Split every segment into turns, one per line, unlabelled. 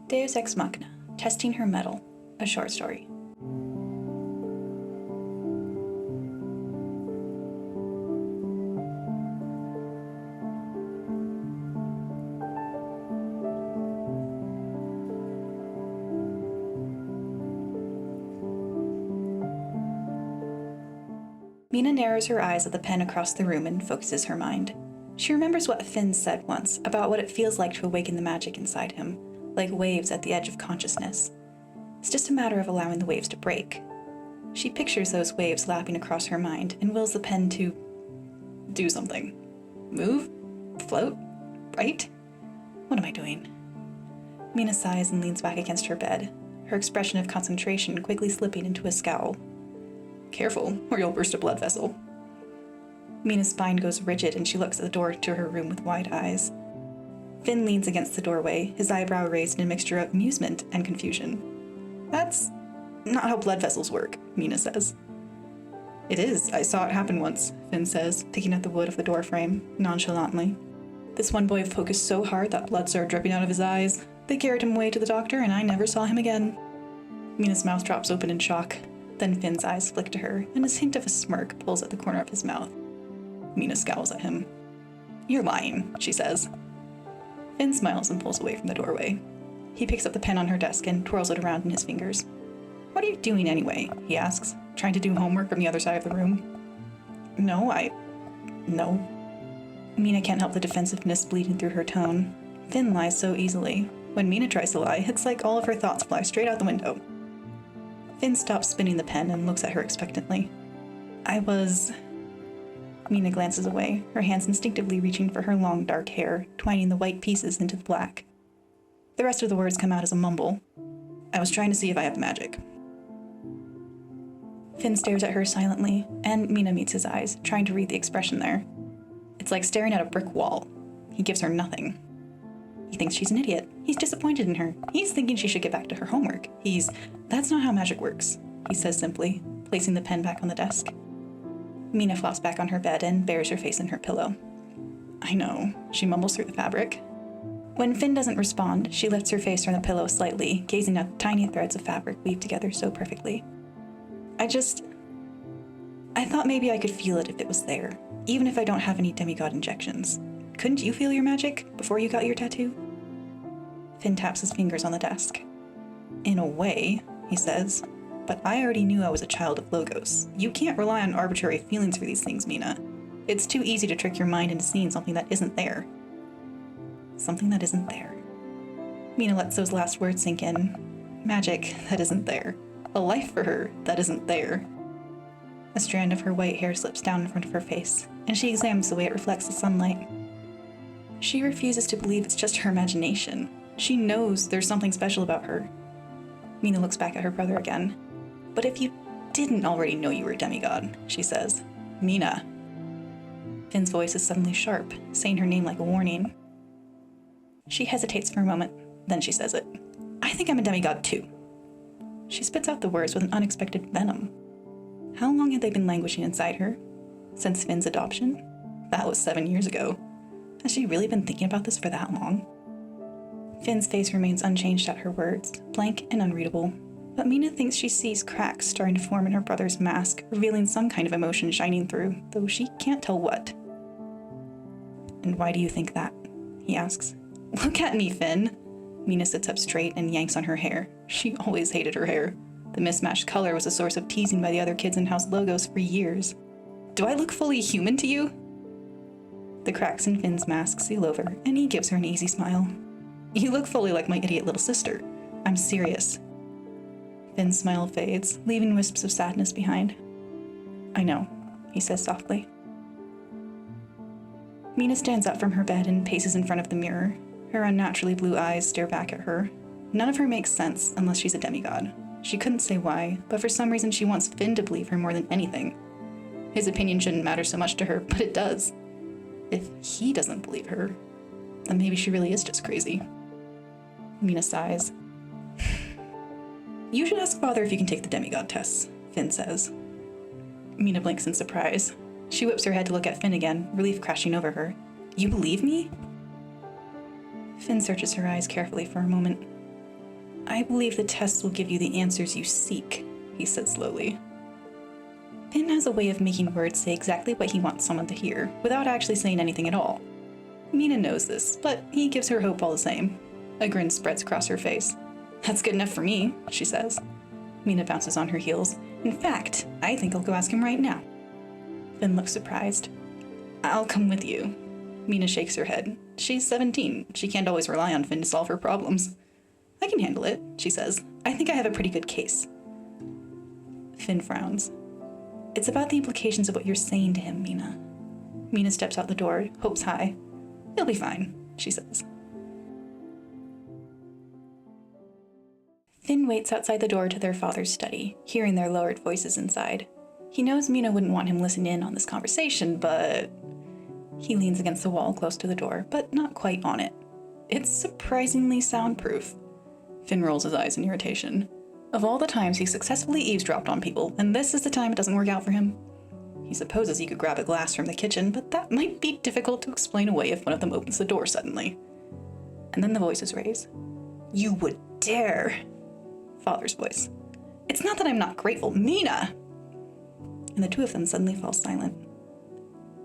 Deus Ex Machina, Testing Her Mettle, a short story. Mina narrows her eyes at the pen across the room and focuses her mind. She remembers what Finn said once about what it feels like to awaken the magic inside him, like waves at the edge of consciousness. It's just a matter of allowing the waves to break. She pictures those waves lapping across her mind and wills the pen to do something. Move? Float? Write? What am I doing? Mina sighs and leans back against her bed, her expression of concentration quickly slipping into a scowl. Careful, or you'll burst a blood vessel. Mina's spine goes rigid and she looks at the door to her room with wide eyes. Finn leans against the doorway, his eyebrow raised in a mixture of amusement and confusion. That's not how blood vessels work, Mina says. It is. I saw it happen once, Finn says, picking at the wood of the door frame, nonchalantly. This one boy focused so hard that blood started dripping out of his eyes. They carried him away to the doctor and I never saw him again. Mina's mouth drops open in shock. Then Finn's eyes flick to her, and his hint of a smirk pulls at the corner of his mouth. Mina scowls at him. You're lying, she says. Finn smiles and pulls away from the doorway. He picks up the pen on her desk and twirls it around in his fingers. What are you doing anyway? He asks, trying to do homework from the other side of the room. No. Mina can't help the defensiveness bleeding through her tone. Finn lies so easily. When Mina tries to lie, it's like all of her thoughts fly straight out the window. Finn stops spinning the pen and looks at her expectantly. Mina glances away, her hands instinctively reaching for her long dark hair, twining the white pieces into the black. The rest of the words come out as a mumble. I was trying to see if I have magic. Finn stares at her silently, and Mina meets his eyes, trying to read the expression there. It's like staring at a brick wall. He gives her nothing. He thinks she's an idiot. He's disappointed in her. He's thinking she should get back to her homework. That's not how magic works, he says simply, placing the pen back on the desk. Mina flops back on her bed and buries her face in her pillow. I know, she mumbles through the fabric. When Finn doesn't respond, she lifts her face from the pillow slightly, gazing at the tiny threads of fabric weaved together so perfectly. I thought maybe I could feel it if it was there, even if I don't have any demigod injections. Couldn't you feel your magic before you got your tattoo? Finn taps his fingers on the desk. In a way, he says, but I already knew I was a child of Logos. You can't rely on arbitrary feelings for these things, Mina. It's too easy to trick your mind into seeing something that isn't there. Something that isn't there. Mina lets those last words sink in. Magic that isn't there. A life for her that isn't there. A strand of her white hair slips down in front of her face, and she examines the way it reflects the sunlight. She refuses to believe it's just her imagination. She knows there's something special about her. Mina looks back at her brother again. But if you didn't already know you were a demigod, she says. Mina. Finn's voice is suddenly sharp, saying her name like a warning. She hesitates for a moment, then she says it. I think I'm a demigod too. She spits out the words with an unexpected venom. How long had they been languishing inside her? Since Finn's adoption? That was 7 years ago. Has she really been thinking about this for that long? Finn's face remains unchanged at her words, blank and unreadable. But Mina thinks she sees cracks starting to form in her brother's mask, revealing some kind of emotion shining through, though she can't tell what. And why do you think that? He asks. Look at me, Finn. Mina sits up straight and yanks on her hair. She always hated her hair. The mismatched color was a source of teasing by the other kids in House Logos for years. Do I look fully human to you? The cracks in Finn's mask seal over, and he gives her an easy smile. You look fully like my idiot little sister. I'm serious. Finn's smile fades, leaving wisps of sadness behind. I know, he says softly. Mina stands up from her bed and paces in front of the mirror. Her unnaturally blue eyes stare back at her. None of her makes sense unless she's a demigod. She couldn't say why, but for some reason she wants Finn to believe her more than anything. His opinion shouldn't matter so much to her, but it does. If he doesn't believe her, then maybe she really is just crazy. Mina sighs. You should ask Father if you can take the demigod tests, Finn says. Mina blinks in surprise. She whips her head to look at Finn again, relief crashing over her. You believe me? Finn searches her eyes carefully for a moment. I believe the tests will give you the answers you seek, he said slowly. Finn has a way of making words say exactly what he wants someone to hear, without actually saying anything at all. Mina knows this, but he gives her hope all the same. A grin spreads across her face. That's good enough for me, she says. Mina bounces on her heels. In fact, I think I'll go ask him right now. Finn looks surprised. I'll come with you. Mina shakes her head. She's 17. She can't always rely on Finn to solve her problems. I can handle it, she says. I think I have a pretty good case. Finn frowns. It's about the implications of what you're saying to him, Mina. Mina steps out the door, hopes high. He'll be fine, she says. Finn waits outside the door to their father's study, hearing their lowered voices inside. He knows Mina wouldn't want him listening in on this conversation, but... He leans against the wall close to the door, but not quite on it. It's surprisingly soundproof. Finn rolls his eyes in irritation. Of all the times he successfully eavesdropped on people, and this is the time it doesn't work out for him. He supposes he could grab a glass from the kitchen, but that might be difficult to explain away if one of them opens the door suddenly. And then the voices raise. You would dare! Father's voice. It's not that I'm not grateful, Mina! And the two of them suddenly fall silent.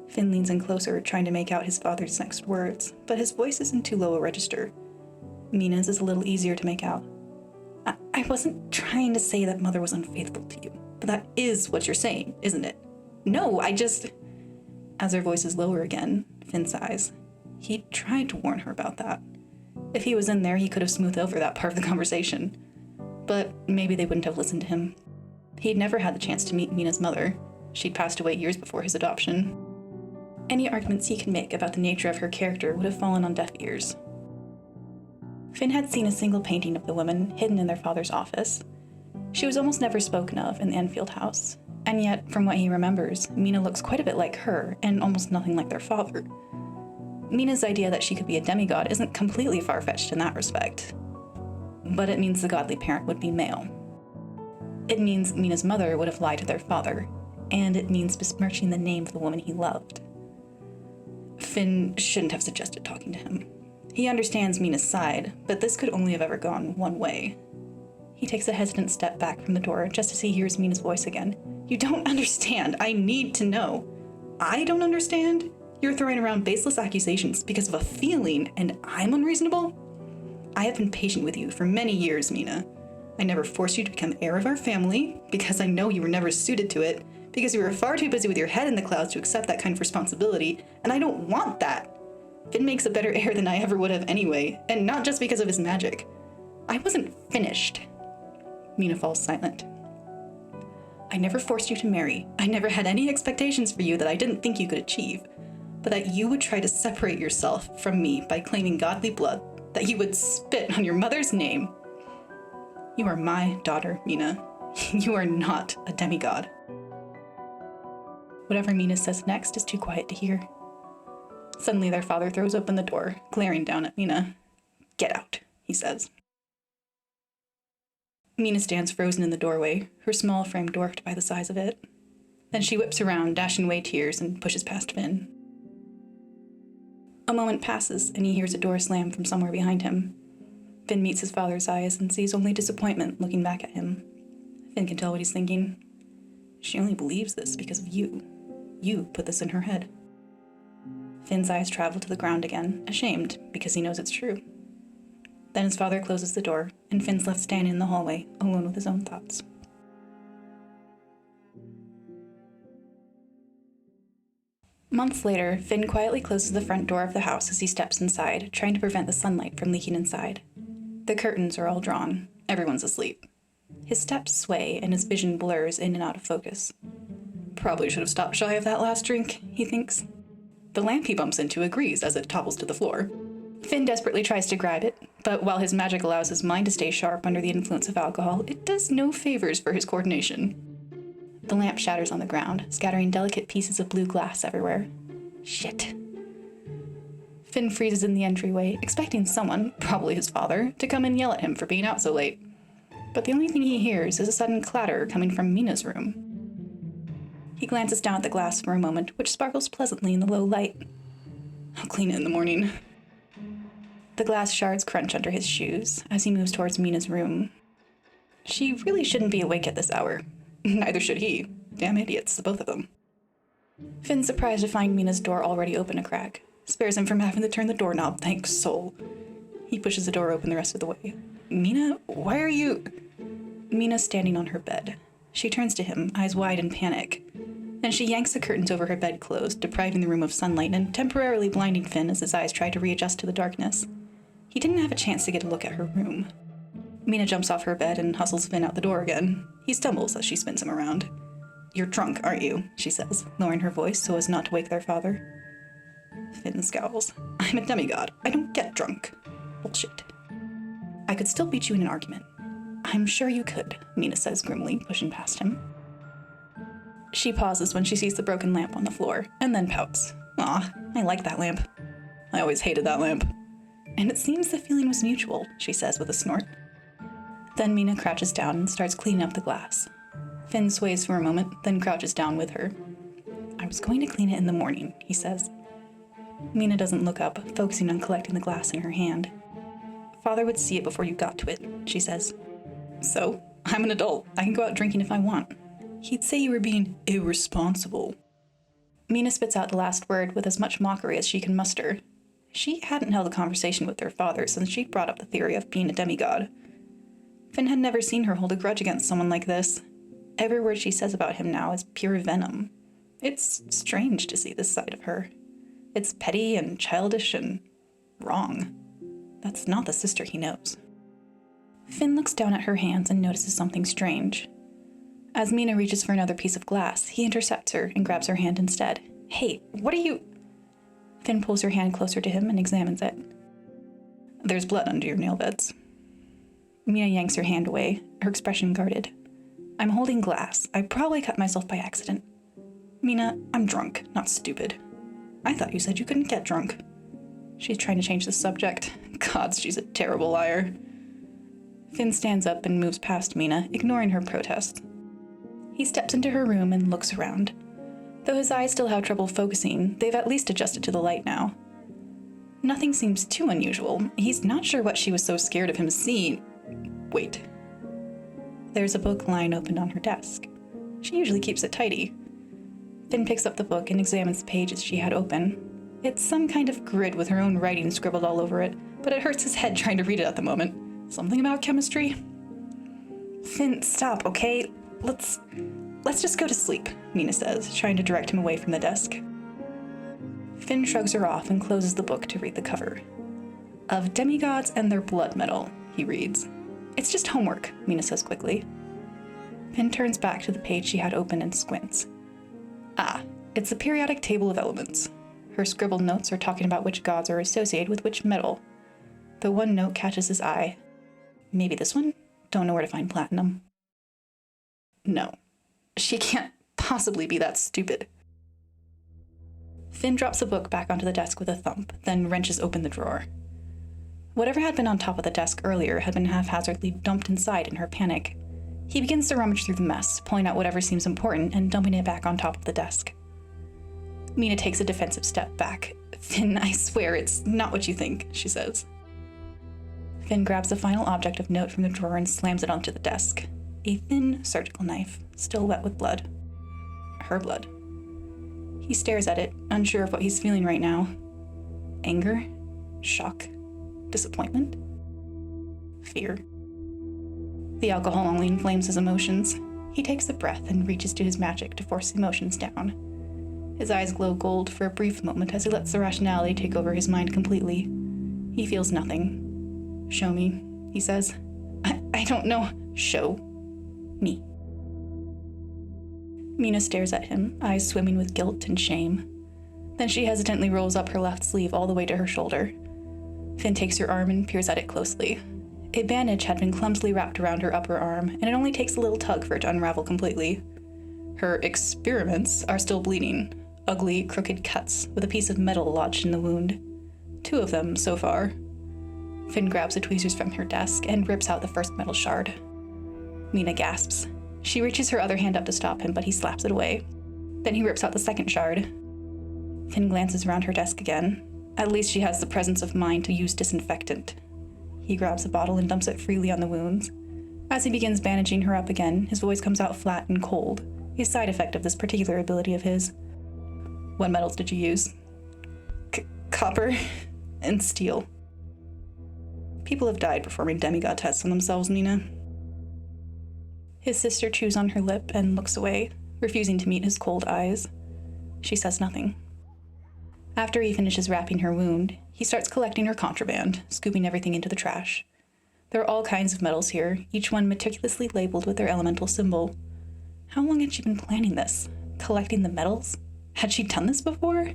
Finn leans in closer, trying to make out his father's next words, but his voice is in too low a register. Mina's is a little easier to make out. I wasn't trying to say that Mother was unfaithful to you, but that is what you're saying, isn't it? No, I just... As her voice is lower again, Finn sighs. He tried to warn her about that. If he was in there, he could have smoothed over that part of the conversation. But maybe they wouldn't have listened to him. He'd never had the chance to meet Mina's mother. She'd passed away years before his adoption. Any arguments he could make about the nature of her character would have fallen on deaf ears. Finn had seen a single painting of the woman hidden in their father's office. She was almost never spoken of in the Enfield house, and yet, from what he remembers, Mina looks quite a bit like her, and almost nothing like their father. Mina's idea that she could be a demigod isn't completely far-fetched in that respect. But it means the godly parent would be male. It means Mina's mother would have lied to their father, and it means besmirching the name of the woman he loved. Finn shouldn't have suggested talking to him. He understands Mina's side, but this could only have ever gone one way. He takes a hesitant step back from the door just as he hears Mina's voice again. You don't understand. I need to know. I don't understand? You're throwing around baseless accusations because of a feeling, and I'm unreasonable? I have been patient with you for many years, Mina. I never forced you to become heir of our family, because I know you were never suited to it, because you were far too busy with your head in the clouds to accept that kind of responsibility, and I don't want that. Finn makes a better heir than I ever would have anyway, and not just because of his magic. I wasn't finished. Mina falls silent. I never forced you to marry. I never had any expectations for you that I didn't think you could achieve, but that you would try to separate yourself from me by claiming godly blood, that you would spit on your mother's name. You are my daughter, Mina. You are not a demigod. Whatever Mina says next is too quiet to hear. Suddenly their father throws open the door, glaring down at Mina. Get out, he says. Mina stands frozen in the doorway, her small frame dwarfed by the size of it. Then she whips around, dashing away tears, and pushes past Finn. A moment passes, and he hears a door slam from somewhere behind him. Finn meets his father's eyes and sees only disappointment looking back at him. Finn can tell what he's thinking. She only believes this because of you. You put this in her head. Finn's eyes travel to the ground again, ashamed, because he knows it's true. Then his father closes the door, and Finn's left standing in the hallway, alone with his own thoughts. Months later, Finn quietly closes the front door of the house as he steps inside, trying to prevent the sunlight from leaking inside. The curtains are all drawn. Everyone's asleep. His steps sway, and his vision blurs in and out of focus. Probably should have stopped shy of that last drink, he thinks. The lamp he bumps into agrees as it topples to the floor. Finn desperately tries to grab it, but while his magic allows his mind to stay sharp under the influence of alcohol, it does no favors for his coordination. The lamp shatters on the ground, scattering delicate pieces of blue glass everywhere. Shit. Finn freezes in the entryway, expecting someone, probably his father, to come and yell at him for being out so late. But the only thing he hears is a sudden clatter coming from Mina's room. He glances down at the glass for a moment, which sparkles pleasantly in the low light. I'll clean it in the morning. The glass shards crunch under his shoes as he moves towards Mina's room. She really shouldn't be awake at this hour. Neither should he. Damn idiots, the both of them. Finn's surprised to find Mina's door already open a crack. Spares him from having to turn the doorknob, thank soul. He pushes the door open the rest of the way. Mina, why are you... Mina's standing on her bed. She turns to him, eyes wide in panic. Then she yanks the curtains over her bed closed, depriving the room of sunlight and temporarily blinding Finn as his eyes try to readjust to the darkness. He didn't have a chance to get a look at her room. Mina jumps off her bed and hustles Finn out the door again. He stumbles as she spins him around. You're drunk, aren't you? She says, lowering her voice so as not to wake their father. Finn scowls. I'm a demigod. I don't get drunk. Bullshit. I could still beat you in an argument. I'm sure you could, Mina says grimly, pushing past him. She pauses when she sees the broken lamp on the floor, and then pouts. Aw, I like that lamp. I always hated that lamp. And it seems the feeling was mutual, she says with a snort. Then Mina crouches down and starts cleaning up the glass. Finn sways for a moment, then crouches down with her. I was going to clean it in the morning, he says. Mina doesn't look up, focusing on collecting the glass in her hand. Father would see it before you got to it, she says. So, I'm an adult. I can go out drinking if I want. He'd say you were being irresponsible. Mina spits out the last word with as much mockery as she can muster. She hadn't held a conversation with her father since she brought up the theory of being a demigod. Finn had never seen her hold a grudge against someone like this. Every word she says about him now is pure venom. It's strange to see this side of her. It's petty and childish and wrong. That's not the sister he knows. Finn looks down at her hands and notices something strange. As Mina reaches for another piece of glass, he intercepts her and grabs her hand instead. Hey, what are you... Finn pulls her hand closer to him and examines it. There's blood under your nail beds. Mina yanks her hand away, her expression guarded. I'm holding glass. I probably cut myself by accident. Mina, I'm drunk, not stupid. I thought you said you couldn't get drunk. She's trying to change the subject. God, she's a terrible liar. Finn stands up and moves past Mina, ignoring her protest. He steps into her room and looks around. Though his eyes still have trouble focusing, they've at least adjusted to the light now. Nothing seems too unusual. He's not sure what she was so scared of him seeing. Wait. There's a book lying open on her desk. She usually keeps it tidy. Finn picks up the book and examines the pages she had open. It's some kind of grid with her own writing scribbled all over it, but it hurts his head trying to read it at the moment. Something about chemistry? Finn, stop, okay? Let's just go to sleep, Mina says, trying to direct him away from the desk. Finn shrugs her off and closes the book to read the cover. Of demigods and their blood metal, he reads. It's just homework, Mina says quickly. Finn turns back to the page she had open and squints. Ah, it's the periodic table of elements. Her scribbled notes are talking about which gods are associated with which metal. The one note catches his eye. Maybe this one? Don't know where to find platinum. No, she can't possibly be that stupid. Finn drops the book back onto the desk with a thump, then wrenches open the drawer. Whatever had been on top of the desk earlier had been haphazardly dumped inside in her panic. He begins to rummage through the mess, pulling out whatever seems important and dumping it back on top of the desk. Mina takes a defensive step back. Finn, I swear it's not what you think, she says. Finn grabs the final object of note from the drawer and slams it onto the desk. A thin surgical knife, still wet with blood. Her blood. He stares at it, unsure of what he's feeling right now. Anger? Shock? Disappointment? Fear? The alcohol only inflames his emotions. He takes a breath and reaches to his magic to force emotions down. His eyes glow gold for a brief moment as he lets the rationality take over his mind completely. He feels nothing. Show me, he says. I don't know. Show me. Mina stares at him, eyes swimming with guilt and shame. Then she hesitantly rolls up her left sleeve all the way to her shoulder. Finn takes her arm and peers at it closely. A bandage had been clumsily wrapped around her upper arm, and it only takes a little tug for it to unravel completely. Her experiments are still bleeding, ugly, crooked cuts with a piece of metal lodged in the wound. 2 of them, so far. Finn grabs the tweezers from her desk and rips out the first metal shard. Mina gasps. She reaches her other hand up to stop him, but he slaps it away. Then he rips out the second shard. Finn glances around her desk again. At least she has the presence of mind to use disinfectant. He grabs a bottle and dumps it freely on the wounds. As he begins bandaging her up again, his voice comes out flat and cold, a side effect of this particular ability of his. What metals did you use? Copper and steel. People have died performing demigod tests on themselves, Mina. His sister chews on her lip and looks away, refusing to meet his cold eyes. She says nothing. After he finishes wrapping her wound, he starts collecting her contraband, scooping everything into the trash. There are all kinds of metals here, each one meticulously labeled with their elemental symbol. How long had she been planning this? Collecting the metals? Had she done this before?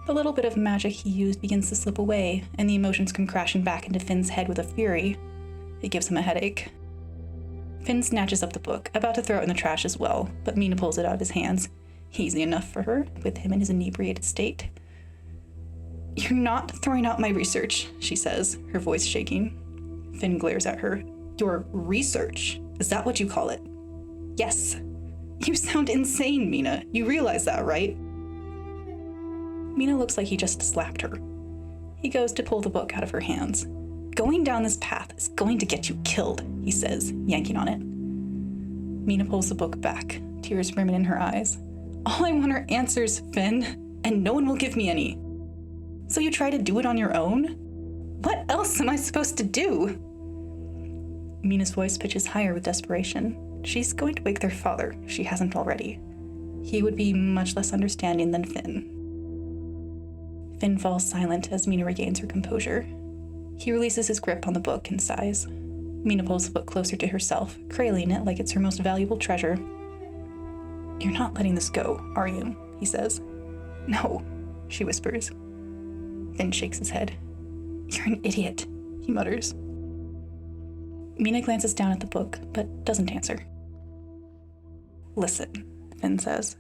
The little bit of magic he used begins to slip away, and the emotions come crashing back into Finn's head with a fury. It gives him a headache. Finn snatches up the book, about to throw it in the trash as well, but Mina pulls it out of his hands. Easy enough for her, with him in his inebriated state. "You're not throwing out my research," she says, her voice shaking. Finn glares at her. "Your research? Is that what you call it?" "Yes." "You sound insane, Mina. You realize that, right?" Mina looks like he just slapped her. He goes to pull the book out of her hands. "Going down this path is going to get you killed," he says, yanking on it. Mina pulls the book back, tears brimming in her eyes. "All I want are answers, Finn, and no one will give me any." "So you try to do it on your own? What else am I supposed to do?" Mina's voice pitches higher with desperation. She's going to wake their father, if she hasn't already. He would be much less understanding than Finn. Finn falls silent as Mina regains her composure. He releases his grip on the book and sighs. Mina pulls the book closer to herself, cradling it like it's her most valuable treasure. "You're not letting this go, are you?" he says. "No," she whispers. Finn shakes his head. "You're an idiot," he mutters. Mina glances down at the book, but doesn't answer. "Listen," Finn says.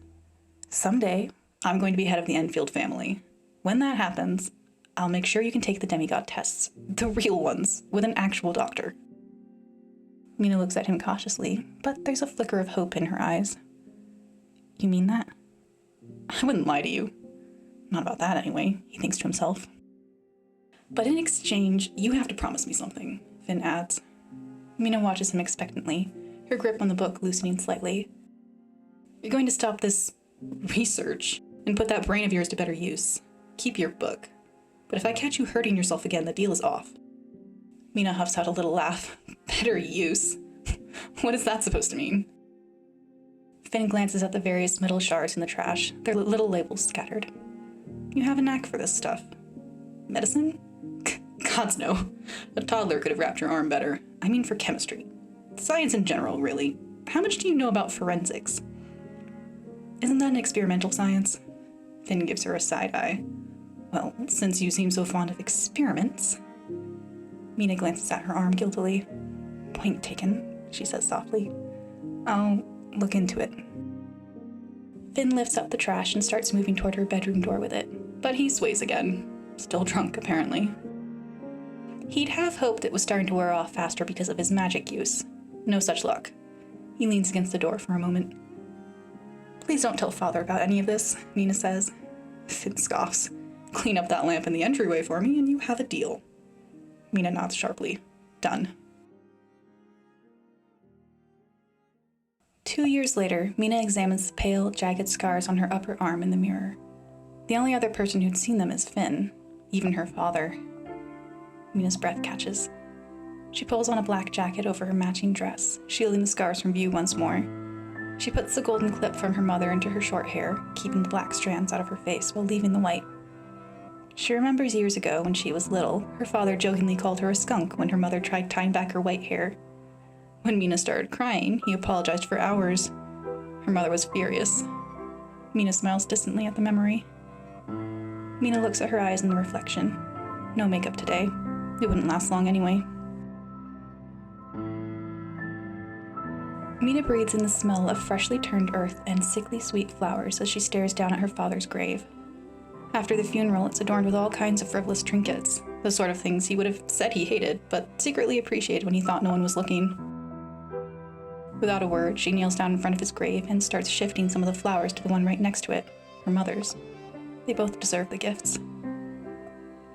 "Someday, I'm going to be head of the Enfield family. When that happens, I'll make sure you can take the demigod tests, the real ones, with an actual doctor." Mina looks at him cautiously, but there's a flicker of hope in her eyes. "You mean that?" "I wouldn't lie to you. Not about that, anyway," he thinks to himself. "But in exchange, you have to promise me something," Finn adds. Mina watches him expectantly, her grip on the book loosening slightly. "You're going to stop this research and put that brain of yours to better use. Keep your book. But if I catch you hurting yourself again, the deal is off." Mina huffs out a little laugh. "Better use? What is that supposed to mean?" Finn glances at the various metal shards in the trash, their little labels scattered. "You have a knack for this stuff. Medicine? Gods no. A toddler could have wrapped your arm better. I mean for chemistry. Science in general, really. How much do you know about forensics?" "Isn't that an experimental science?" Finn gives her a side eye. "Well, since you seem so fond of experiments." Mina glances at her arm guiltily. "Point taken," she says softly. "I'll look into it." Finn lifts up the trash and starts moving toward her bedroom door with it, but he sways again. Still drunk, apparently. He'd have hoped it was starting to wear off faster because of his magic use. No such luck. He leans against the door for a moment. "Please don't tell Father about any of this," Mina says. Finn scoffs. "Clean up that lamp in the entryway for me and you have a deal." Mina nods sharply. Done. 2 years later, Mina examines the pale, jagged scars on her upper arm in the mirror. The only other person who'd seen them is Finn, even her father. Mina's breath catches. She pulls on a black jacket over her matching dress, shielding the scars from view once more. She puts the golden clip from her mother into her short hair, keeping the black strands out of her face while leaving the white. She remembers years ago, when she was little, her father jokingly called her a skunk when her mother tried tying back her white hair. When Mina started crying, he apologized for hours. Her mother was furious. Mina smiles distantly at the memory. Mina looks at her eyes in the reflection. No makeup today. It wouldn't last long anyway. Mina breathes in the smell of freshly turned earth and sickly sweet flowers as she stares down at her father's grave. After the funeral, it's adorned with all kinds of frivolous trinkets, the sort of things he would have said he hated, but secretly appreciated when he thought no one was looking. Without a word, she kneels down in front of his grave and starts shifting some of the flowers to the one right next to it, her mother's. They both deserve the gifts.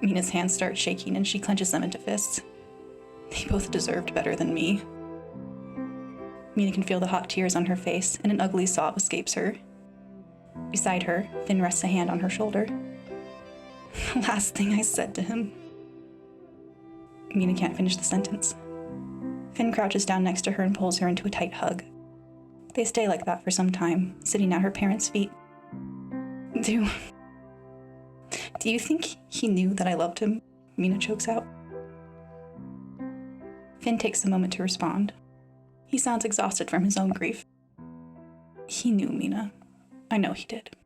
Mina's hands start shaking and she clenches them into fists. They both deserved better than me. Mina can feel the hot tears on her face, and an ugly sob escapes her. Beside her, Finn rests a hand on her shoulder. The last thing I said to him. Mina can't finish the sentence. Finn crouches down next to her and pulls her into a tight hug. They stay like that for some time, sitting at her parents' feet. Do you think he knew that I loved him? Mina chokes out. Finn takes a moment to respond. He sounds exhausted from his own grief. He knew, Mina. I know he did.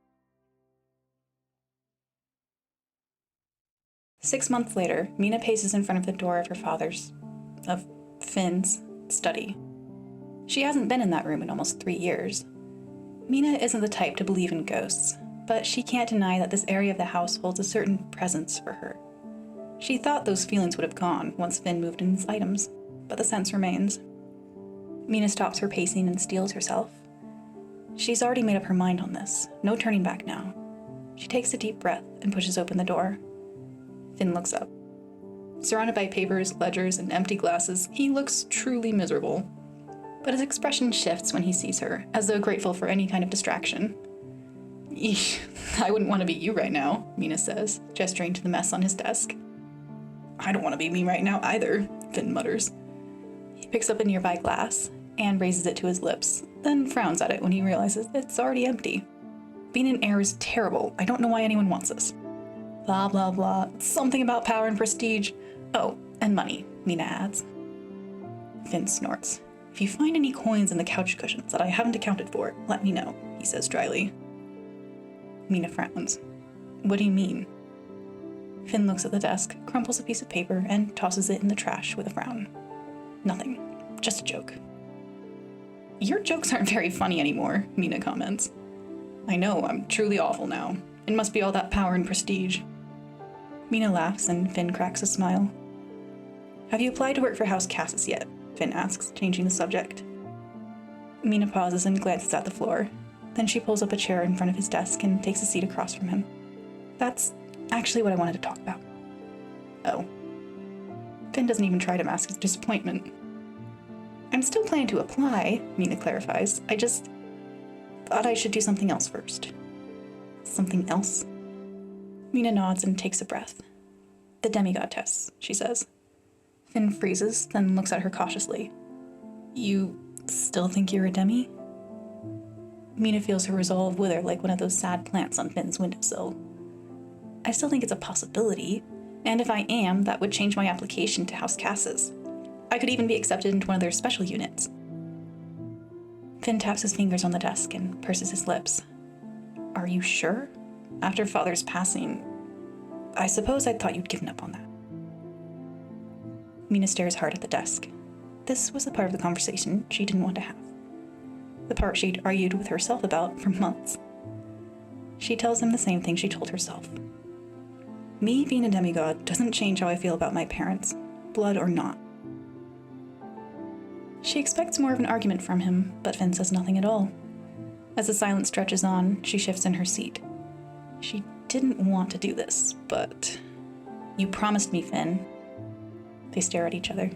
6 months later, Mina paces in front of the door of Finn's study. She hasn't been in that room in almost 3 years. Mina isn't the type to believe in ghosts, but she can't deny that this area of the house holds a certain presence for her. She thought those feelings would have gone once Finn moved in his items, but the sense remains. Mina stops her pacing and steels herself. She's already made up her mind on this. No turning back now. She takes a deep breath and pushes open the door. Finn looks up. Surrounded by papers, ledgers, and empty glasses, he looks truly miserable. But his expression shifts when he sees her, as though grateful for any kind of distraction. Eesh, I wouldn't want to be you right now, Mina says, gesturing to the mess on his desk. I don't want to be me right now either, Finn mutters. He picks up a nearby glass and raises it to his lips, then frowns at it when he realizes it's already empty. Being in air is terrible. I don't know why anyone wants us. Blah, blah, blah. Something about power and prestige. Oh, and money, Mina adds. Finn snorts. If you find any coins in the couch cushions that I haven't accounted for, let me know, he says dryly. Mina frowns. What do you mean? Finn looks at the desk, crumples a piece of paper, and tosses it in the trash with a frown. Nothing. Just a joke. Your jokes aren't very funny anymore, Mina comments. I know, I'm truly awful now. It must be all that power and prestige. Mina laughs and Finn cracks a smile. Have you applied to work for House Cassis yet? Finn asks, changing the subject. Mina pauses and glances at the floor. Then she pulls up a chair in front of his desk and takes a seat across from him. That's actually what I wanted to talk about. Oh. Finn doesn't even try to mask his disappointment. I'm still planning to apply, Mina clarifies. I just thought I should do something else first. Something else? Mina nods and takes a breath. The demigod tests, she says. Finn freezes, then looks at her cautiously. You still think you're a demi? Mina feels her resolve wither like one of those sad plants on Finn's windowsill. I still think it's a possibility, and if I am, that would change my application to House Cassis. I could even be accepted into one of their special units. Finn taps his fingers on the desk and purses his lips. Are you sure? After Father's passing, I suppose I thought you'd given up on that. Mina stares hard at the desk. This was the part of the conversation she didn't want to have. The part she'd argued with herself about for months. She tells him the same thing she told herself. Me being a demigod doesn't change how I feel about my parents, blood or not. She expects more of an argument from him, but Finn says nothing at all. As the silence stretches on, she shifts in her seat. She didn't want to do this, but... You promised me, Finn. They stare at each other.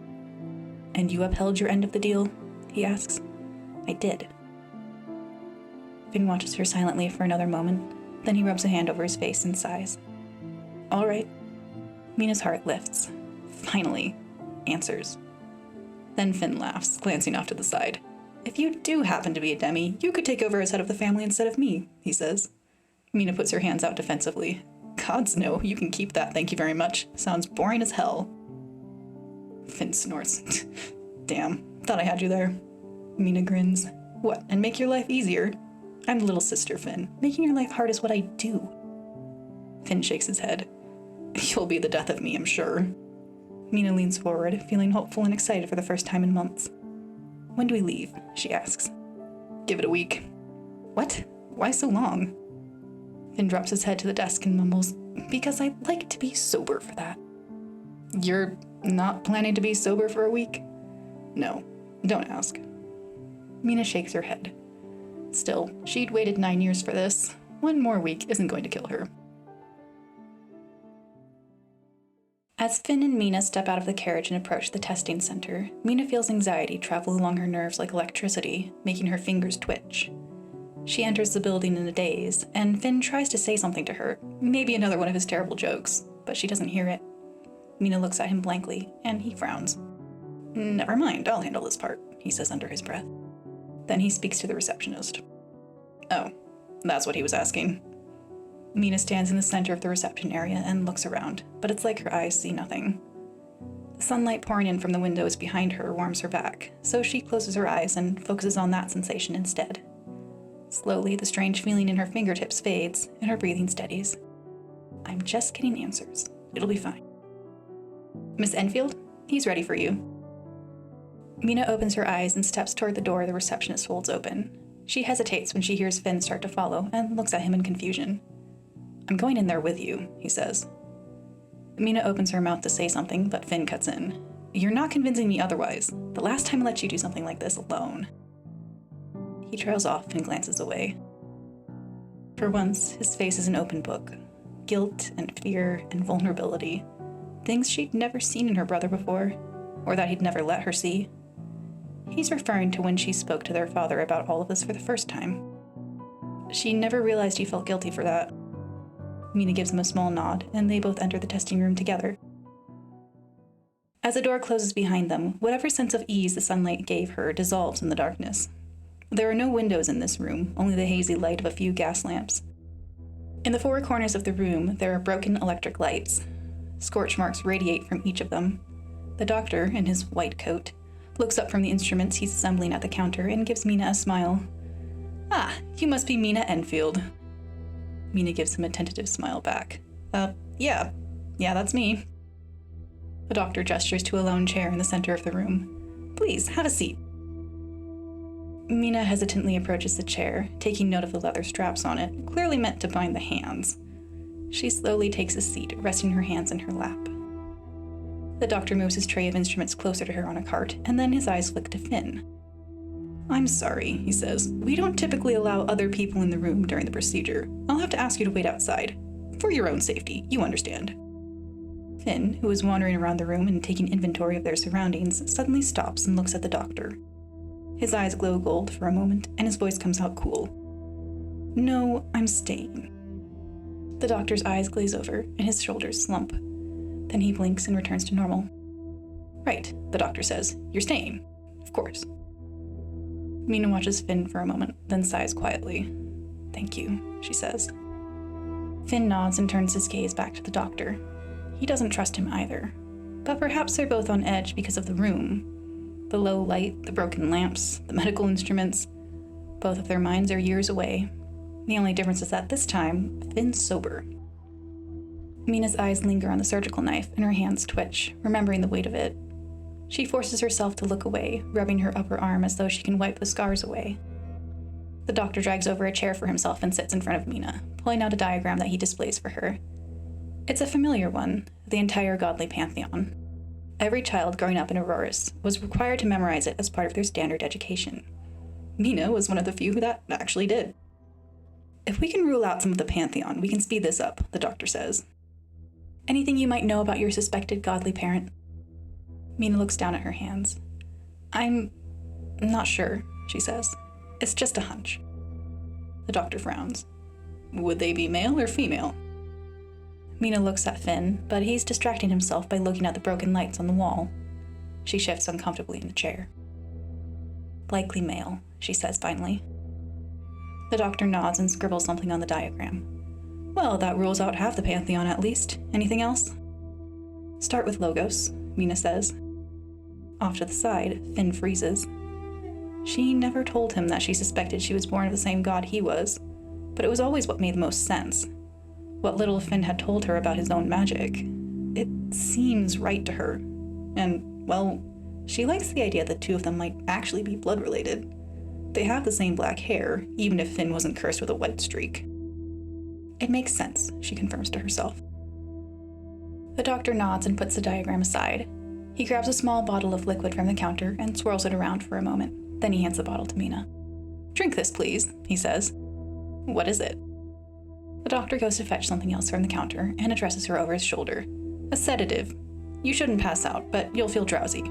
And you upheld your end of the deal? He asks. I did. Finn watches her silently for another moment, then he rubs a hand over his face and sighs. All right. Mina's heart lifts. Finally. Answers. Then Finn laughs, glancing off to the side. If you do happen to be a demi, you could take over as head of the family instead of me, he says. Mina puts her hands out defensively. Gods no, you can keep that, thank you very much. Sounds boring as hell. Finn snorts. Damn, thought I had you there. Mina grins. What, and make your life easier? I'm the little sister, Finn. Making your life hard is what I do. Finn shakes his head. You'll be the death of me, I'm sure. Mina leans forward, feeling hopeful and excited for the first time in months. When do we leave? She asks. Give it a week. What? Why so long? Finn drops his head to the desk and mumbles, because I'd like to be sober for that. You're not planning to be sober for a week? No, don't ask. Mina shakes her head. Still, she'd waited 9 years for this. 1 more week isn't going to kill her. As Finn and Mina step out of the carriage and approach the testing center, Mina feels anxiety travel along her nerves like electricity, making her fingers twitch. She enters the building in a daze, and Finn tries to say something to her, maybe another one of his terrible jokes, but she doesn't hear it. Mina looks at him blankly, and he frowns. "Never mind, I'll handle this part," he says under his breath. Then he speaks to the receptionist. "Oh, that's what he was asking." Mina stands in the center of the reception area and looks around, but it's like her eyes see nothing. The sunlight pouring in from the windows behind her warms her back, so she closes her eyes and focuses on that sensation instead. Slowly, the strange feeling in her fingertips fades, and her breathing steadies. "I'm just getting answers. It'll be fine." "Miss Enfield, he's ready for you." Mina opens her eyes and steps toward the door the receptionist holds open. She hesitates when she hears Finn start to follow and looks at him in confusion. "I'm going in there with you," he says. Mina opens her mouth to say something, but Finn cuts in. "You're not convincing me otherwise. The last time I let you do something like this alone." He trails off and glances away. For once, his face is an open book. Guilt and fear and vulnerability. Things she'd never seen in her brother before, or that he'd never let her see. He's referring to when she spoke to their father about all of this for the first time. She never realized he felt guilty for that. Mina gives him a small nod, and they both enter the testing room together. As the door closes behind them, whatever sense of ease the sunlight gave her dissolves in the darkness. There are no windows in this room, only the hazy light of a few gas lamps. In the four corners of the room, there are broken electric lights. Scorch marks radiate from each of them. The doctor, in his white coat, looks up from the instruments he's assembling at the counter and gives Mina a smile. "Ah, you must be Mina Enfield." Mina gives him a tentative smile back. Yeah, that's me." The doctor gestures to a lone chair in the center of the room. "Please, have a seat." Mina hesitantly approaches the chair, taking note of the leather straps on it, clearly meant to bind the hands. She slowly takes a seat, resting her hands in her lap. The doctor moves his tray of instruments closer to her on a cart, and then his eyes flick to Finn. "I'm sorry," he says. "We don't typically allow other people in the room during the procedure. I'll have to ask you to wait outside. For your own safety, you understand." Finn, who is wandering around the room and taking inventory of their surroundings, suddenly stops and looks at the doctor. His eyes glow gold for a moment, and his voice comes out cool. "No, I'm staying." The doctor's eyes glaze over, and his shoulders slump. Then he blinks and returns to normal. "Right," the doctor says. "You're staying. Of course." Mina watches Finn for a moment, then sighs quietly. "Thank you," she says. Finn nods and turns his gaze back to the doctor. He doesn't trust him either. But perhaps they're both on edge because of the room. The low light, the broken lamps, the medical instruments. Both of their minds are years away. The only difference is that this time, Finn's sober. Mina's eyes linger on the surgical knife, and her hands twitch, remembering the weight of it. She forces herself to look away, rubbing her upper arm as though she can wipe the scars away. The doctor drags over a chair for himself and sits in front of Mina, pulling out a diagram that he displays for her. It's a familiar one, the entire godly pantheon. Every child growing up in Aurorus was required to memorize it as part of their standard education. Mina was one of the few that actually did. "If we can rule out some of the pantheon, we can speed this up," the doctor says. "Anything you might know about your suspected godly parent?" Mina looks down at her hands. I'm not sure," she says. "It's just a hunch." The doctor frowns. "Would they be male or female?" Mina looks at Finn, but he's distracting himself by looking at the broken lights on the wall. She shifts uncomfortably in the chair. "Likely male," she says finally. The doctor nods and scribbles something on the diagram. "Well, that rules out half the pantheon at least. Anything else?" "Start with Logos," Mina says. Off to the side, Finn freezes. She never told him that she suspected she was born of the same god he was, but it was always what made the most sense. What little Finn had told her about his own magic. It seems right to her. And, well, she likes the idea that two of them might actually be blood-related. They have the same black hair, even if Finn wasn't cursed with a white streak. It makes sense, she confirms to herself. The doctor nods and puts the diagram aside. He grabs a small bottle of liquid from the counter and swirls it around for a moment. Then he hands the bottle to Mina. "Drink this, please," he says. "What is it?" The doctor goes to fetch something else from the counter and addresses her over his shoulder. "A sedative. You shouldn't pass out, but you'll feel drowsy.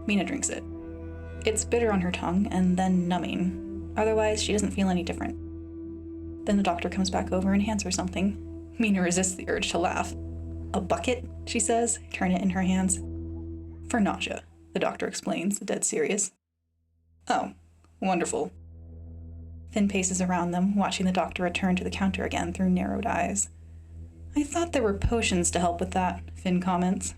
Mina drinks it. It's bitter on her tongue and then numbing. Otherwise, she doesn't feel any different. Then the doctor comes back over and hands her something. Mina resists the urge to laugh. A bucket, she says, turning it in her hands. For nausea, the doctor explains, dead serious. Oh, wonderful. Finn paces around them, watching the doctor return to the counter again through narrowed eyes. I thought there were potions to help with that, Finn comments.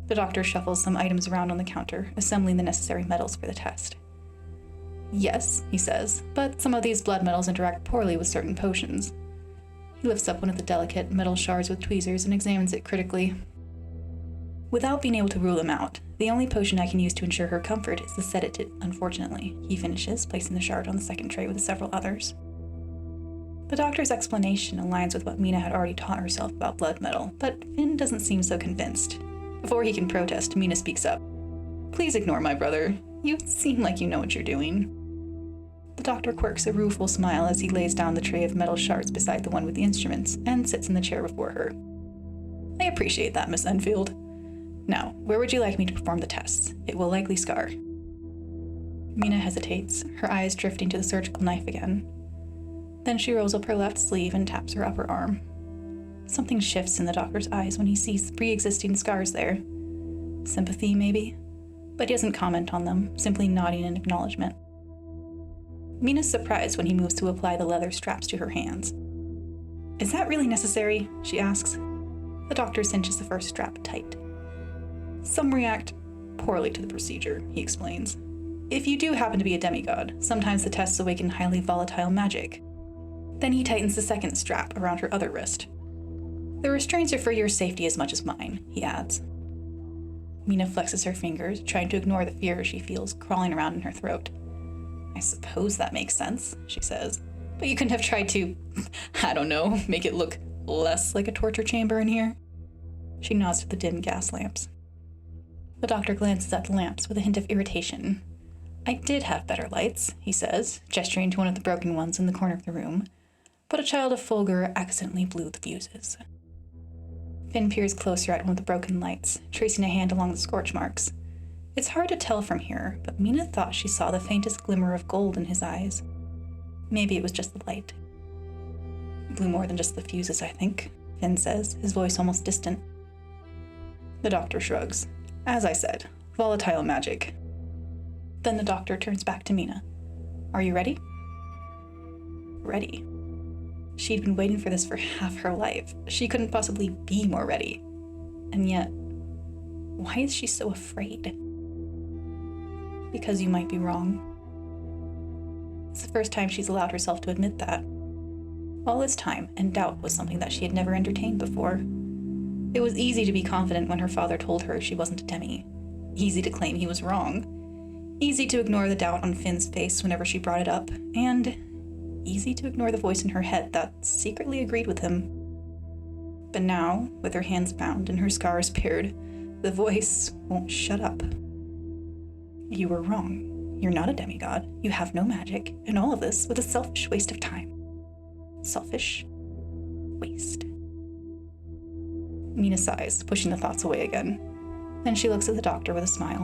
The doctor shuffles some items around on the counter, assembling the necessary metals for the test. Yes, he says, but some of these blood metals interact poorly with certain potions. He lifts up one of the delicate metal shards with tweezers and examines it critically. Without being able to rule them out, the only potion I can use to ensure her comfort is the sedative, unfortunately, he finishes, placing the shard on the second tray with several others. The doctor's explanation aligns with what Mina had already taught herself about blood metal, but Finn doesn't seem so convinced. Before he can protest, Mina speaks up. Please ignore my brother. You seem like you know what you're doing. The doctor quirks a rueful smile as he lays down the tray of metal shards beside the one with the instruments and sits in the chair before her. I appreciate that, Miss Enfield. Now, where would you like me to perform the tests? It will likely scar. Mina hesitates, her eyes drifting to the surgical knife again. Then she rolls up her left sleeve and taps her upper arm. Something shifts in the doctor's eyes when he sees pre-existing scars there. Sympathy, maybe? But he doesn't comment on them, simply nodding in acknowledgement. Mina's surprised when he moves to apply the leather straps to her hands. Is that really necessary? She asks. The doctor cinches the first strap tight. Some react poorly to the procedure, he explains. If you do happen to be a demigod, sometimes the tests awaken highly volatile magic. Then he tightens the second strap around her other wrist. The restraints are for your safety as much as mine, he adds. Mina flexes her fingers, trying to ignore the fear she feels crawling around in her throat. I suppose that makes sense, she says. But you couldn't have tried to, I don't know, make it look less like a torture chamber in here? She nods to the dim gas lamps. The doctor glances at the lamps with a hint of irritation. I did have better lights, he says, gesturing to one of the broken ones in the corner of the room. But a child of Fulgur accidentally blew the fuses. Finn peers closer at one of the broken lights, tracing a hand along the scorch marks. It's hard to tell from here, but Mina thought she saw the faintest glimmer of gold in his eyes. Maybe it was just the light. Blew more than just the fuses, I think, Finn says, his voice almost distant. The doctor shrugs. As I said, volatile magic. Then the doctor turns back to Mina. Are you ready? Ready. She'd been waiting for this for half her life. She couldn't possibly be more ready. And yet, why is she so afraid? Because you might be wrong. It's the first time she's allowed herself to admit that. All this time, and doubt was something that she had never entertained before. It was easy to be confident when her father told her she wasn't a demi. Easy to claim he was wrong. Easy to ignore the doubt on Finn's face whenever she brought it up, and easy to ignore the voice in her head that secretly agreed with him. But now, with her hands bound and her scars bared, the voice won't shut up. You were wrong. You're not a demigod. You have no magic, and all of this was a selfish waste of time. Selfish waste. Mina sighs, pushing the thoughts away again. Then she looks at the doctor with a smile.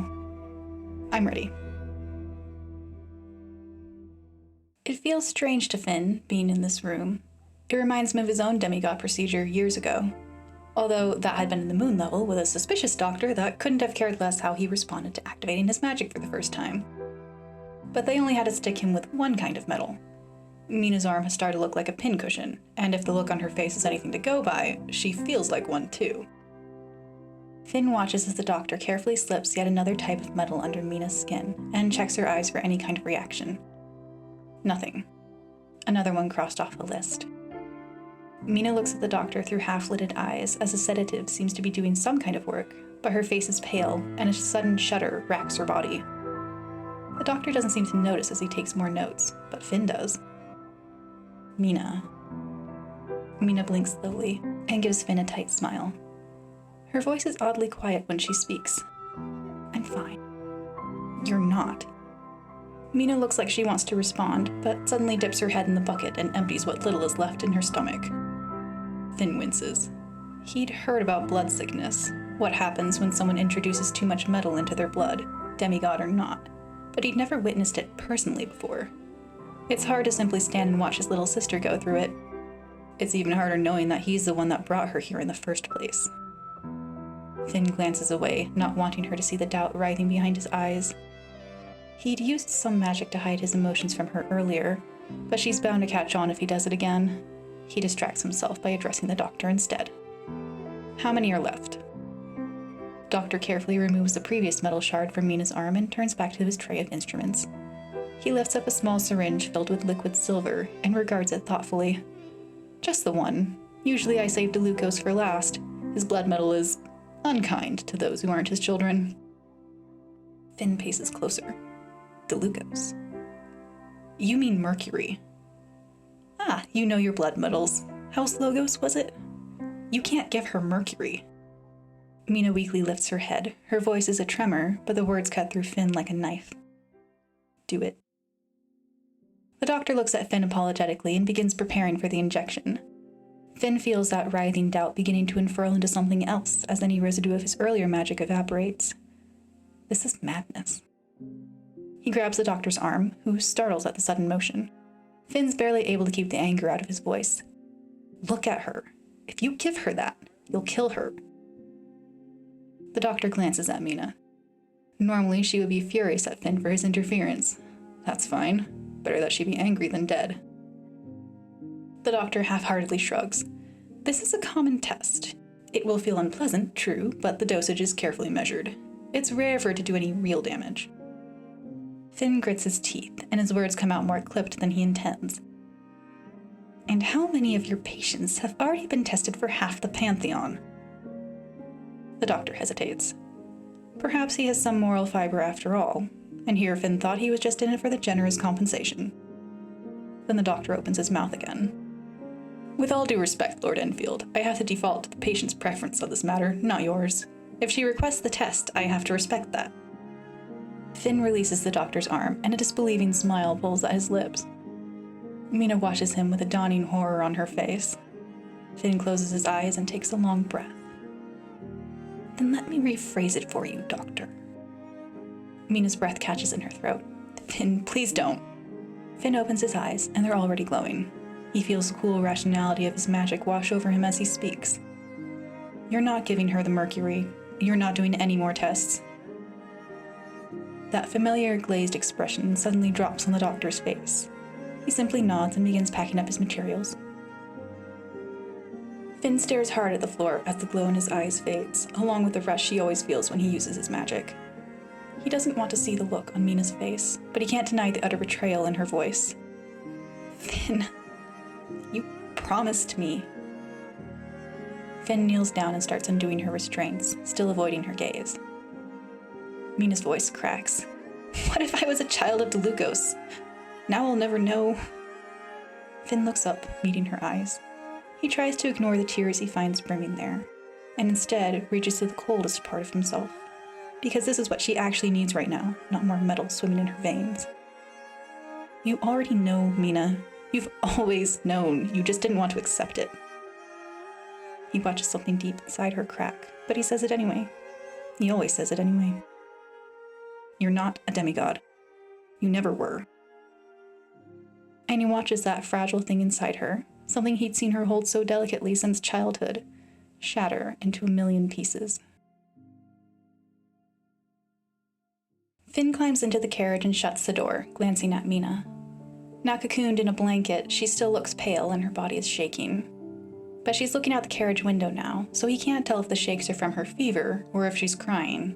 I'm ready. It feels strange to Finn, being in this room. It reminds him of his own demigod procedure years ago. Although that had been in the moon level with a suspicious doctor that couldn't have cared less how he responded to activating his magic for the first time. But they only had to stick him with one kind of metal. Mina's arm has started to look like a pincushion, and if the look on her face is anything to go by, she feels like one too. Finn watches as the doctor carefully slips yet another type of metal under Mina's skin, and checks her eyes for any kind of reaction. Nothing. Another one crossed off the list. Mina looks at the doctor through half-lidded eyes as a sedative seems to be doing some kind of work, but her face is pale, and a sudden shudder racks her body. The doctor doesn't seem to notice as he takes more notes, but Finn does. Mina. Mina blinks slowly and gives Finn a tight smile. Her voice is oddly quiet when she speaks. I'm fine. You're not. Mina looks like she wants to respond, but suddenly dips her head in the bucket and empties what little is left in her stomach. Finn winces. He'd heard about blood sickness, what happens when someone introduces too much metal into their blood, demigod or not, but he'd never witnessed it personally before. It's hard to simply stand and watch his little sister go through it. It's even harder knowing that he's the one that brought her here in the first place. Finn glances away, not wanting her to see the doubt writhing behind his eyes. He'd used some magic to hide his emotions from her earlier, but she's bound to catch on if he does it again. He distracts himself by addressing the doctor instead. How many are left? Doctor carefully removes the previous metal shard from Mina's arm and turns back to his tray of instruments. He lifts up a small syringe filled with liquid silver and regards it thoughtfully. Just the one. Usually I save DeLucos for last. His blood metal is unkind to those who aren't his children. Finn paces closer. DeLucos. You mean mercury. Ah, you know your blood metals. House Logos, was it? You can't give her mercury. Mina weakly lifts her head. Her voice is a tremor, but the words cut through Finn like a knife. Do it. The doctor looks at Finn apologetically and begins preparing for the injection. Finn feels that writhing doubt beginning to unfurl into something else as any residue of his earlier magic evaporates. This is madness. He grabs the doctor's arm, who startles at the sudden motion. Finn's barely able to keep the anger out of his voice. Look at her. If you give her that, you'll kill her. The doctor glances at Mina. Normally, she would be furious at Finn for his interference. That's fine. Better that she be angry than dead. The doctor half-heartedly shrugs. This is a common test. It will feel unpleasant, true, but the dosage is carefully measured. It's rare for it to do any real damage. Finn grits his teeth, and his words come out more clipped than he intends. And how many of your patients have already been tested for half the Pantheon? The doctor hesitates. Perhaps he has some moral fiber after all, and here Finn thought he was just in it for the generous compensation. Then the doctor opens his mouth again. With all due respect, Lord Enfield, I have to default to the patient's preference on this matter, not yours. If she requests the test, I have to respect that. Finn releases the doctor's arm, and a disbelieving smile pulls at his lips. Mina watches him with a dawning horror on her face. Finn closes his eyes and takes a long breath. Then let me rephrase it for you, Doctor. Mina's breath catches in her throat. Finn, please don't. Finn opens his eyes, and they're already glowing. He feels the cool rationality of his magic wash over him as he speaks. You're not giving her the mercury. You're not doing any more tests. That familiar glazed expression suddenly drops on the doctor's face. He simply nods and begins packing up his materials. Finn stares hard at the floor as the glow in his eyes fades, along with the rush he always feels when he uses his magic. He doesn't want to see the look on Mina's face, but he can't deny the utter betrayal in her voice. Finn, you promised me. Finn kneels down and starts undoing her restraints, still avoiding her gaze. Mina's voice cracks. What if I was a child of DeLucos? Now I'll never know. Finn looks up, meeting her eyes. He tries to ignore the tears he finds brimming there, and instead reaches to the coldest part of himself. Because this is what she actually needs right now, not more metal swimming in her veins. You already know, Mina. You've always known. You just didn't want to accept it. He watches something deep inside her crack, but he says it anyway. He always says it anyway. You're not a demigod. You never were. And he watches that fragile thing inside her, something he'd seen her hold so delicately since childhood, shatter into a million pieces. Finn climbs into the carriage and shuts the door, glancing at Mina. Now cocooned in a blanket, she still looks pale and her body is shaking. But she's looking out the carriage window now, so he can't tell if the shakes are from her fever or if she's crying.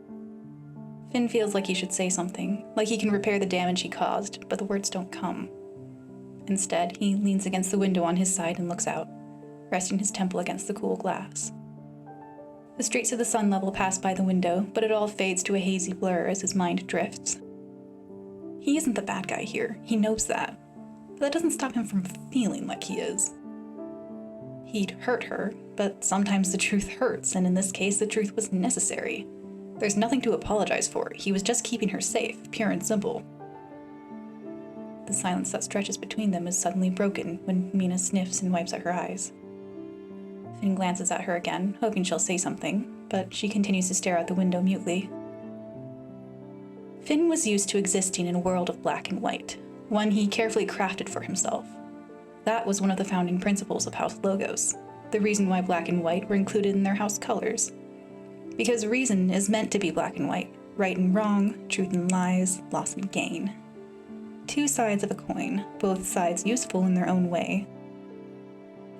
Finn feels like he should say something, like he can repair the damage he caused, but the words don't come. Instead, he leans against the window on his side and looks out, resting his temple against the cool glass. The streaks of the sun level pass by the window, but it all fades to a hazy blur as his mind drifts. He isn't the bad guy here, he knows that, but that doesn't stop him from feeling like he is. He'd hurt her, but sometimes the truth hurts, and in this case the truth was necessary. There's nothing to apologize for, he was just keeping her safe, pure and simple. The silence that stretches between them is suddenly broken when Mina sniffs and wipes at her eyes. Finn glances at her again, hoping she'll say something, but she continues to stare out the window mutely. Finn was used to existing in a world of black and white, one he carefully crafted for himself. That was one of the founding principles of House Logos, the reason why black and white were included in their house colors. Because reason is meant to be black and white, right and wrong, truth and lies, loss and gain. Two sides of a coin, both sides useful in their own way.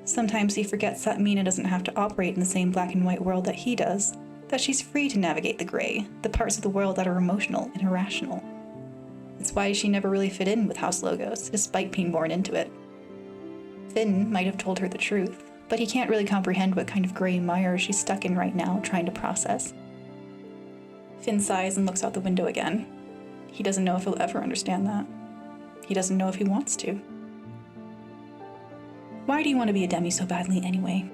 Sometimes he forgets that Mina doesn't have to operate in the same black and white world that he does, that she's free to navigate the gray, the parts of the world that are emotional and irrational. It's why she never really fit in with House Logos, despite being born into it. Finn might have told her the truth, but he can't really comprehend what kind of gray mire she's stuck in right now, trying to process. Finn sighs and looks out the window again. He doesn't know if he'll ever understand that. He doesn't know if he wants to. Why do you want to be a demi so badly anyway?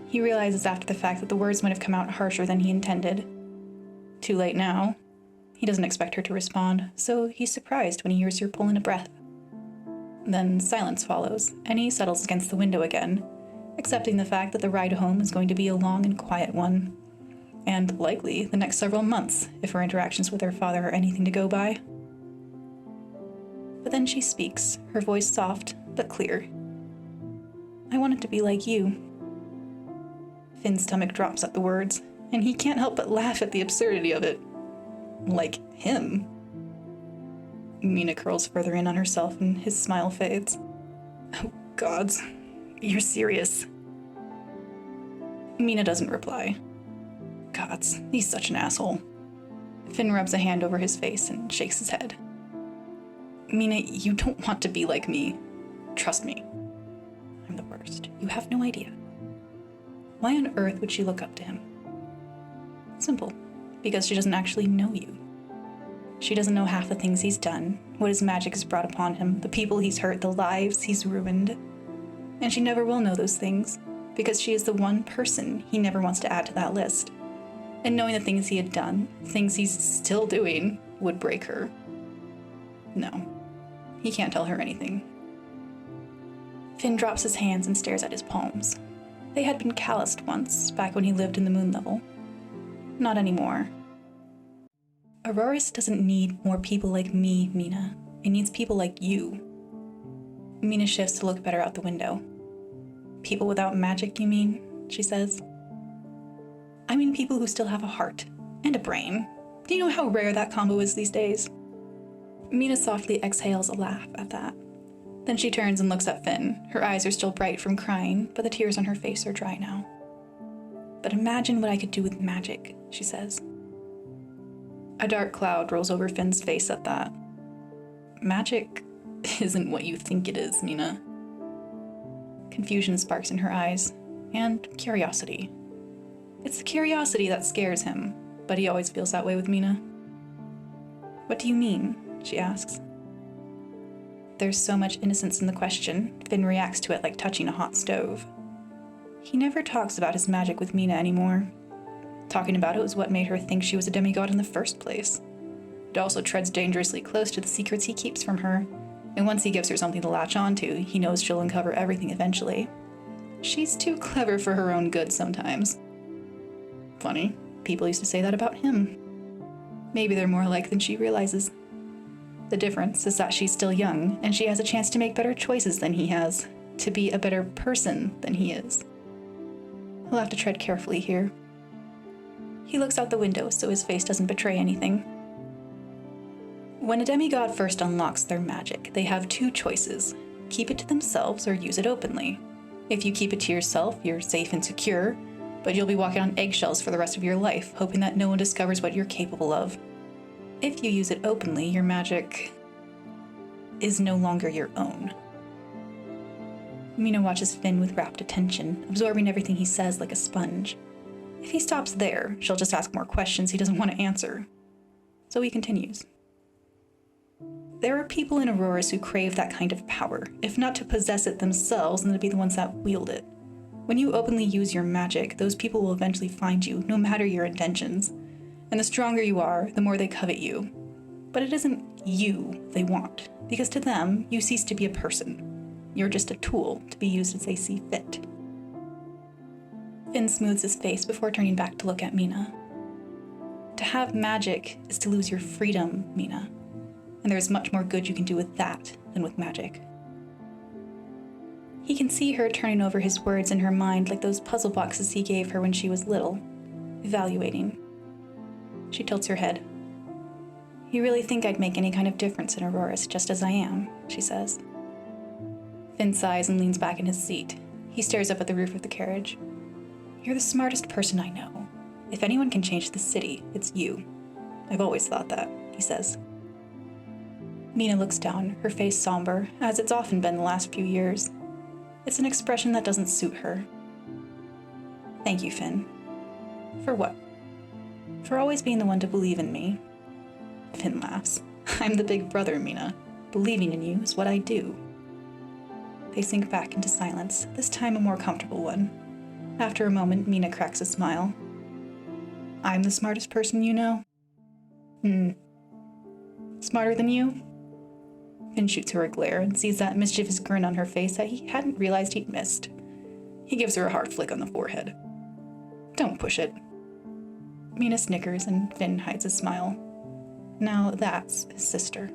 He realizes after the fact that the words might have come out harsher than he intended. Too late now. He doesn't expect her to respond, so he's surprised when he hears her pull in a breath. Then silence follows, and he settles against the window again, accepting the fact that the ride home is going to be a long and quiet one, and likely the next several months if her interactions with her father are anything to go by. But then she speaks, her voice soft but clear. I want it to be like you. Finn's stomach drops at the words, and he can't help but laugh at the absurdity of it. Like him. Mina curls further in on herself and his smile fades. Oh, gods. You're serious. Mina doesn't reply. Gods, he's such an asshole. Finn rubs a hand over his face and shakes his head. Mina, you don't want to be like me. Trust me. I'm the worst. You have no idea. Why on earth would she look up to him? Simple. Because she doesn't actually know you. She doesn't know half the things he's done, what his magic has brought upon him, the people he's hurt, the lives he's ruined. And she never will know those things, because she is the one person he never wants to add to that list. And knowing the things he had done, things he's still doing, would break her. No, he can't tell her anything. Finn drops his hands and stares at his palms. They had been calloused once, back when he lived in the moon level. Not anymore. Auroras doesn't need more people like me, Mina. It needs people like you. Mina shifts to look better out the window. People without magic, you mean? She says. I mean people who still have a heart and a brain. Do you know how rare that combo is these days? Mina softly exhales a laugh at that. Then she turns and looks at Finn. Her eyes are still bright from crying, but the tears on her face are dry now. But imagine what I could do with magic, she says. A dark cloud rolls over Finn's face at that. Magic isn't what you think it is, Mina. Confusion sparks in her eyes, and curiosity. It's the curiosity that scares him, but he always feels that way with Mina. What do you mean? She asks. There's so much innocence in the question, Finn reacts to it like touching a hot stove. He never talks about his magic with Mina anymore. Talking about it was what made her think she was a demigod in the first place. It also treads dangerously close to the secrets he keeps from her, and once he gives her something to latch onto, he knows she'll uncover everything eventually. She's too clever for her own good sometimes. Funny, people used to say that about him. Maybe they're more alike than she realizes. The difference is that she's still young, and she has a chance to make better choices than he has, to be a better person than he is. He'll have to tread carefully here. He looks out the window so his face doesn't betray anything. When a demigod first unlocks their magic, they have two choices: keep it to themselves or use it openly. If you keep it to yourself, you're safe and secure, but you'll be walking on eggshells for the rest of your life, hoping that no one discovers what you're capable of. If you use it openly, your magic is no longer your own. Mina watches Finn with rapt attention, absorbing everything he says like a sponge. If he stops there, she'll just ask more questions he doesn't want to answer. So he continues. There are people in Auroras who crave that kind of power, if not to possess it themselves, then to be the ones that wield it. When you openly use your magic, those people will eventually find you, no matter your intentions. And the stronger you are, the more they covet you. But it isn't you they want, because to them, you cease to be a person. You're just a tool to be used as they see fit. Finn smooths his face before turning back to look at Mina. To have magic is to lose your freedom, Mina. And there is much more good you can do with that than with magic. He can see her turning over his words in her mind like those puzzle boxes he gave her when she was little, evaluating. She tilts her head. You really think I'd make any kind of difference in Auroras just as I am, she says. Finn sighs and leans back in his seat. He stares up at the roof of the carriage. You're the smartest person I know. If anyone can change the city, it's you. I've always thought that, he says. Mina looks down, her face somber, as it's often been the last few years. It's an expression that doesn't suit her. Thank you, Finn. For what? For always being the one to believe in me. Finn laughs. I'm the big brother, Mina. Believing in you is what I do. They sink back into silence, this time a more comfortable one. After a moment, Mina cracks a smile. I'm the smartest person you know? Smarter than you? Finn shoots her a glare and sees that mischievous grin on her face that he hadn't realized he'd missed. He gives her a hard flick on the forehead. Don't push it. Mina snickers and Finn hides a smile. Now that's his sister.